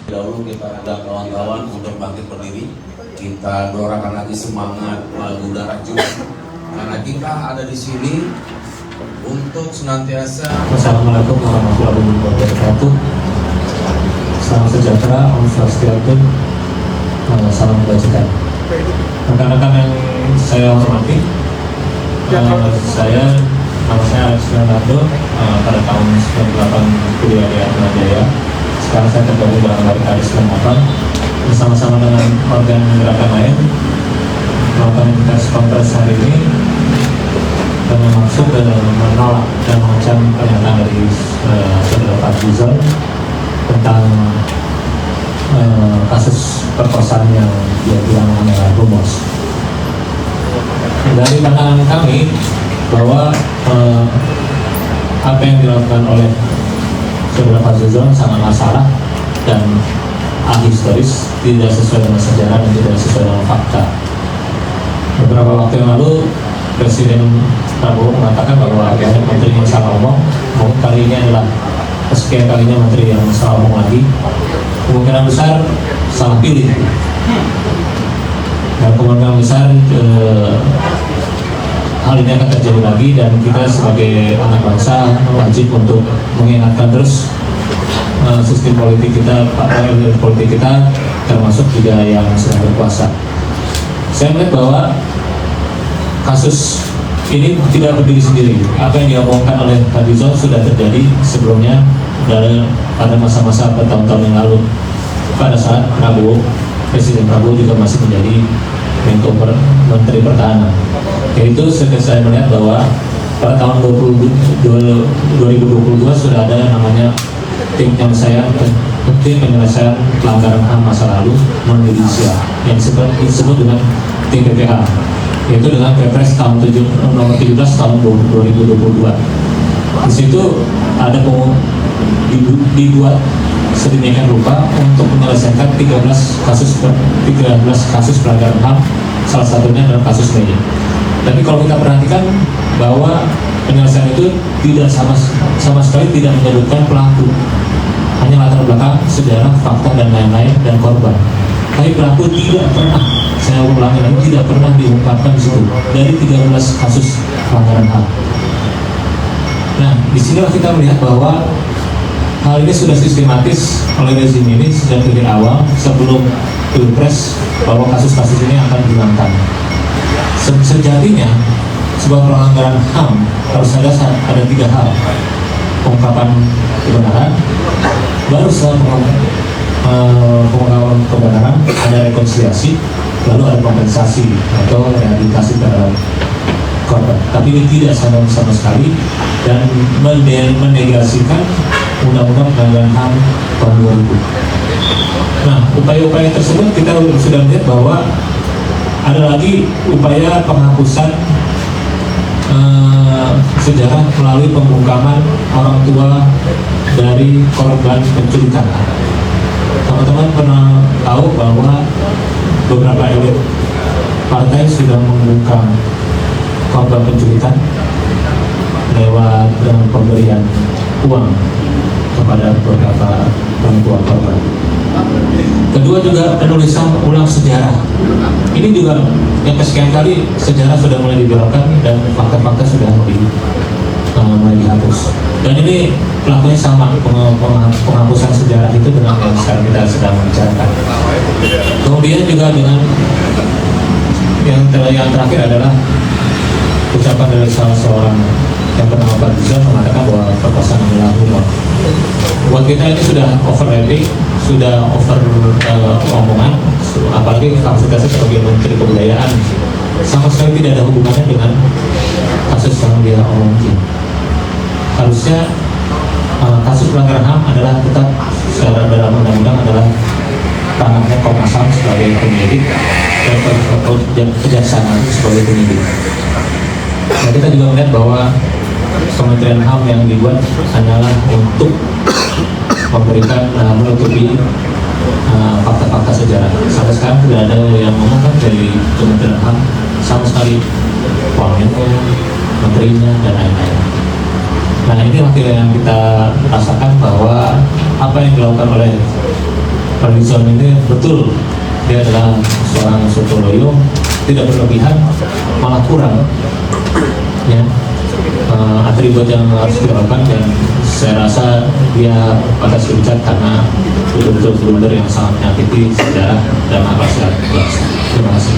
Dahulu kita ajak kawan-kawan untuk bangkit berdiri. Kita dorakan lagi semangat lagu darah juga. Karena kita ada di sini untuk senantiasa. Assalamualaikum warahmatullahi wabarakatuh. Salam sejahtera, Om Swastiastu, salam kebajikan. Rekan-rekan yang saya hormati, nama saya Alex Leonardo. Pada tahun 98 kuliah di Atmajaya. Sekarang saya tergabung dalam Barikade 98 bersama-sama dengan organ gerakan lain melakukan kongres hari ini dengan maksud menolak dan mengecam pernyataan dari saudara Fadlizon tentang kasus perkosaan yang dia bilang adalah rumors. Dari pandangan kami bahwa apa yang dilakukan oleh saudara Fadlizon sangat masalah dan ahistoris, tidak sesuai dengan sejarah dan tidak sesuai dengan fakta. Beberapa waktu yang lalu Presiden Prabowo mengatakan bahwa banyak menteri yang salah omong. Kali ini adalah kesekian kalinya menteri yang salah omong lagi. Kemungkinan besar salah pilih. Dan kemungkinan besar hal ini akan terjadi lagi, dan kita sebagai anak bangsa wajib untuk mengingatkan terus sistem politik kita, politik kita, termasuk juga yang sedang berkuasa. Saya melihat bahwa kasus ini tidak berdiri sendiri. Apa yang diomongkan oleh Fadlizon sudah terjadi sebelumnya pada masa-masa bertahun-tahun yang lalu, pada saat Presiden Prabowo juga masih menjadi Menko Menteri Pertahanan. Yaitu saya melihat bahwa pada tahun 2022 sudah ada yang namanya tim penyelesaian pelanggaran HAM masa lalu non-judisial yang disebut dengan tim PPH, yaitu dengan Kepres nomor 17 tahun 2022. Di situ ada dibuat sedemikian rupa untuk menyelesaikan 13 kasus pelanggaran HAM, salah satunya adalah kasus Mei. Tapi kalau kita perhatikan bahwa penyelesaian itu tidak sama sekali tidak menyebutkan pelaku, hanya latar belakang, sejarah, fakta dan lain-lain, dan korban. Tapi pelaku tidak pernah, saya ulangi lagi, tidak pernah diungkapkan di situ dari 13 kasus pelanggaran HAM. Nah, disinilah kita melihat bahwa hal ini sudah sistematis oleh rezim ini sejak dari awal sebelum Pilpres, bahwa kasus-kasus ini akan dihilangkan. Sejatinya sebuah pelanggaran HAM harus ada 3 hal: pengungkapan kebenaran, baru setelah pengungkapan kebenaran ada rekonsiliasi, lalu ada kompensasi atau rehabilitasi terhadap korban. Tapi ini tidak sama sekali, dan menegasikan Undang-Undang Pelanggaran HAM tahun 2000. Nah, upaya-upaya tersebut kita sudah melihat bahwa ada lagi upaya penghapusan sejarah melalui pembungkaman orang tua dari korban penculikan. Teman-teman pernah tahu bahwa beberapa elit partai sudah membungkam korban penculikan lewat pemberian uang kepada beberapa orang tua korban. Kedua juga penulisan ulang sejarah. Ini juga yang kesekian kali sejarah sudah mulai dibelokkan dan fakta-fakta sudah mulai dihapus. Dan ini pelakunya sama, penghapusan sejarah itu dengan yang sekarang kita sedang bicarakan. Kemudian juga dengan yang terakhir adalah ucapan dari salah seorang yang bernama Fadlizon mengatakan bahwa perkosaan adalah humor. Buat kita ini sudah overrating, sudah over omongan, apalagi kapasitasnya sebagai Menteri Kebudayaan sama sekali tidak ada hubungannya dengan kasus yang dia omongin. Harusnya kasus pelanggaran HAM adalah tetap secara dalam undang-undang adalah ranahnya Komnas HAM sebagai penyidik dan kejaksaan sebagai penyidik. Nah, kita juga melihat bahwa Kementerian HAM yang dibuat hanyalah untuk memberikan menutupi fakta-fakta sejarah. Sampai sekarang tidak ada yang mengungkap dari Kementerian HAM sama sekali, wamennya, menterinya, dan lain-lain. Nah, ini yang kita rasakan bahwa apa yang dilakukan oleh Fadlizon ini betul dia adalah seorang Sontoloyo, tidak berlebihan, malah kurang ya atribut yang harus dilakukan, dan saya rasa dia pantas dipecat karena betul-betul blunder yang sangat menyakiti sejarah dan akhlak sehat bangsa. Terima kasih.